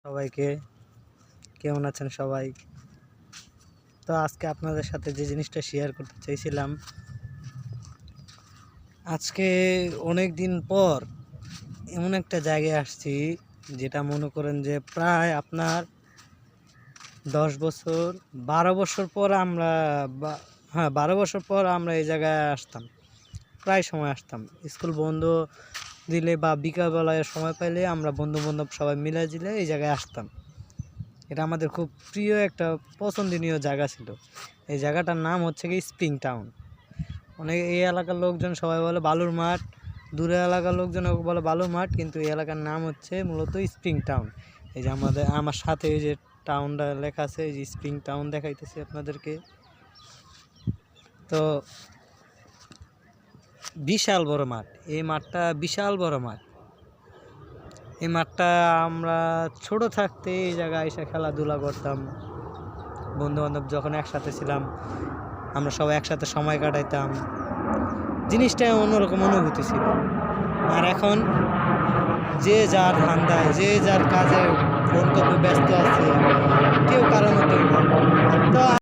সবাইকে কেমন আছেন সবাই? তো আজকে আপনাদের সাথে যে জিনিসটা শেয়ার করতে চাইছিলাম, আজকে অনেক দিন পর এমন একটা জায়গায় আসছি যেটা মনে করেন যে প্রায় আপনার 10 বছর 12 বছর পর আমরা হ্যাঁ 12 বছর পর আমরা এই জায়গায় আসতাম। প্রায় সময় আসতাম, স্কুল বন্ধ দিলে বা বিকালবেলায় সময় পাইলে আমরা বন্ধু বান্ধব সবাই মিলে দিলে এই জায়গায় আসতাম। এটা আমাদের খুব প্রিয় একটা পছন্দনীয় জায়গা ছিল। এই জায়গাটার নাম হচ্ছে কি স্প্রিং টাউন। অনেক এই এলাকার লোকজন সবাই বলে বালুর মাঠ, দূরের এলাকার লোকজন বলে বালুর মাঠ, কিন্তু এই এলাকার নাম হচ্ছে মূলত স্প্রিং টাউন। এই যে আমার সাথে এই যে টাউনটা লেখা আছে, এই যে স্প্রিং টাউন দেখাইতেছি আপনাদেরকে। তো বিশাল বড় মাঠ, এই মাঠটা বিশাল বড় মাঠ। এই মাঠটা আমরা ছোট থাকতে এই জায়গায় এসে খেলাধুলা করতাম। বন্ধুবান্ধব যখন একসাথে ছিলাম আমরা সবাই একসাথে সময় কাটাইতাম। জিনিসটা অন্যরকম অনুভূতি ছিল। আর এখন যে যার ধান্দায়, যে যার কাজে গন্তব্যে ব্যস্ত আছে, কেউ কারো মতোই না। তো